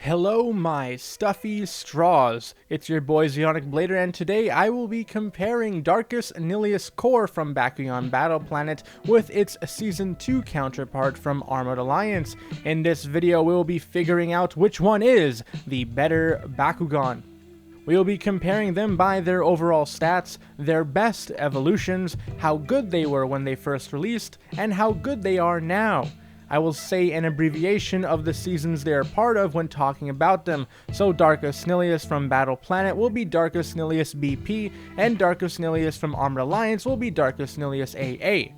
Hello my stuffy straws, it's your boy Zeonic Blader, and today I will be comparing Darkus Nillious Core from Bakugan Battle Planet with its Season 2 counterpart from Armored Alliance. In this video we will be figuring out which one is the better Bakugan. We will be comparing them by their overall stats, their best evolutions, how good they were when they first released, and how good they are now. I will say an abbreviation of the seasons they are part of when talking about them, so Darkus Nillious from Battle Planet will be Darkus Nillious BP, and Darkus Nillious from Armored Alliance will be Darkus Nillious AA.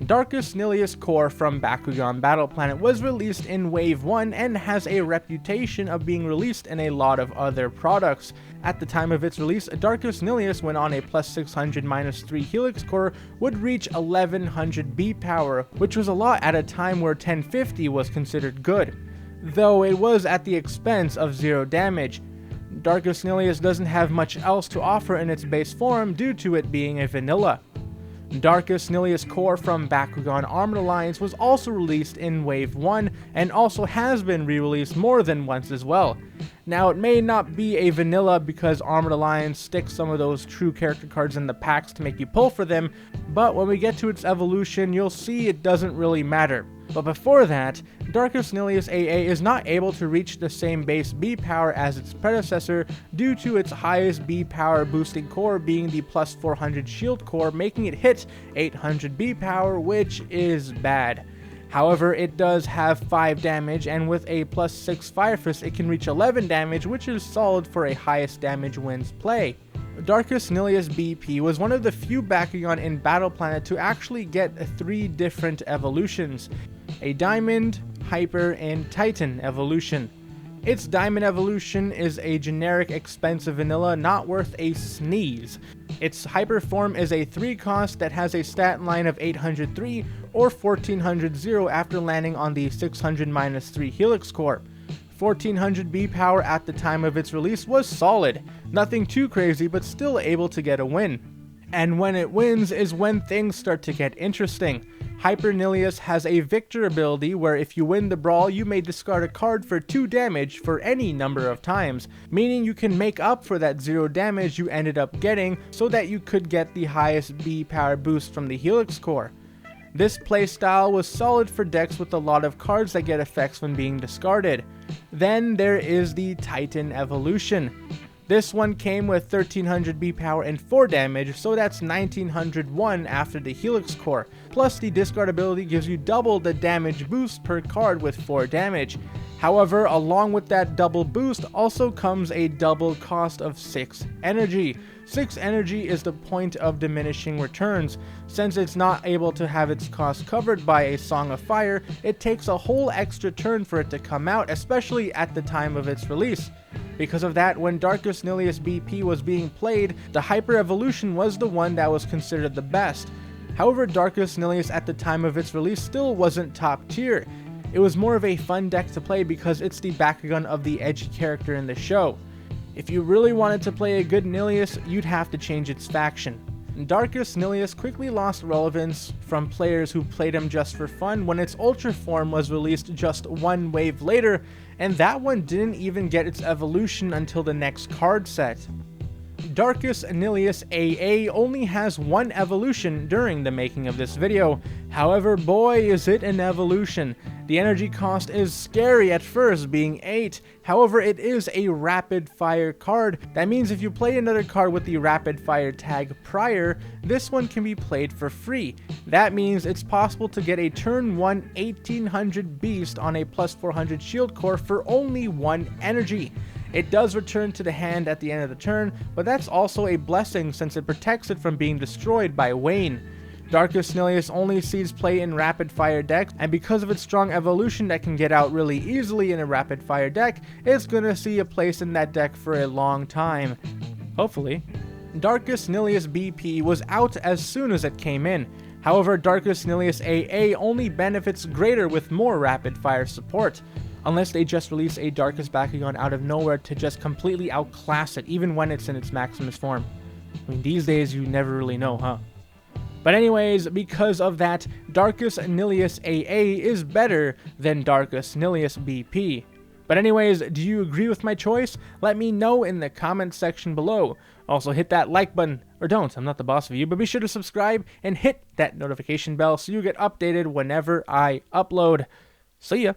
Darkus Nillious Core from Bakugan Battle Planet was released in Wave 1 and has a reputation of being released in a lot of other products. At the time of its release, Darkus Nillious, when on a plus 600 minus 3 Helix core, would reach 1100 B power, which was a lot at a time where 1050 was considered good, though it was at the expense of 0 damage. Darkus Nillious doesn't have much else to offer in its base form due to it being a vanilla. Darkus Nillious Core from Bakugan Armored Alliance was also released in Wave 1 and also has been re-released more than once as well. Now it may not be a vanilla because Armored Alliance sticks some of those true character cards in the packs to make you pull for them, but when we get to its evolution you'll see it doesn't really matter. But before that, Darkus Nillious AA is not able to reach the same base B power as its predecessor due to its highest B power boosting core being the plus 400 shield core, making it hit 800 B power, which is bad. However, it does have 5 damage, and with a plus 6 Fire Fist it can reach 11 damage, which is solid for a highest damage wins play. Darkus Nillious BP was one of the few Bakugan in Battle Planet to actually get 3 different evolutions: a Diamond, Hyper, and Titan evolution. Its Diamond evolution is a generic expensive vanilla not worth a sneeze. Its Hyper form is a 3 cost that has a stat line of 803 or 1400 after landing on the 600 minus 3 Helix core. 1400 B power at the time of its release was solid, nothing too crazy but still able to get a win. And when it wins is when things start to get interesting. Hyper Nilius has a Victor ability where if you win the brawl you may discard a card for 2 damage for any number of times, meaning you can make up for that 0 damage you ended up getting so that you could get the highest B power boost from the Helix core. This playstyle was solid for decks with a lot of cards that get effects when being discarded. Then there is the Titan evolution. This one came with 1300 B power and 4 damage, so that's 1901 after the Helix core, plus the discard ability gives you double the damage boost per card with 4 damage. However, along with that double boost also comes a double cost of 6 energy. 6 energy is the point of diminishing returns. Since it's not able to have its cost covered by a Song of Fire, it takes a whole extra turn for it to come out, especially at the time of its release. Because of that, when Darkus Nillious BP was being played, the Hyper Evolution was the one that was considered the best. However, Darkus Nillious at the time of its release still wasn't top tier. It was more of a fun deck to play because it's the Bakugan of the edgy character in the show. If you really wanted to play a good Nilius, you'd have to change its faction. Darkus Nillious quickly lost relevance from players who played him just for fun when its Ultra form was released just 1 wave later, and that one didn't even get its evolution until the next card set. Darkus Nillious AA only has 1 evolution during the making of this video. However, boy is it an evolution. The energy cost is scary at first, being 8. However, it is a rapid fire card. That means if you play another card with the rapid fire tag prior, this one can be played for free. That means it's possible to get a turn 1 1800 beast on a plus 400 shield core for only 1 energy. It does return to the hand at the end of the turn, but that's also a blessing since it protects it from being destroyed by Wayne. Darkus Nillious only sees play in rapid fire decks, and because of its strong evolution that can get out really easily in a rapid fire deck, it's gonna see a place in that deck for a long time. Hopefully. Darkus Nillious BP was out as soon as it came in. However, Darkus Nillious AA only benefits greater with more rapid fire support. Unless they just release a Darkus Bakugan out of nowhere to just completely outclass it, even when it's in its Maximus form. I mean, these days you never really know, huh? But anyways, because of that, Darkus Nillious AA is better than Darkus Nillious BP. But anyways, do you agree with my choice? Let me know in the comments section below. Also hit that like button, or don't, I'm not the boss of you, but be sure to subscribe and hit that notification bell so you get updated whenever I upload. See ya!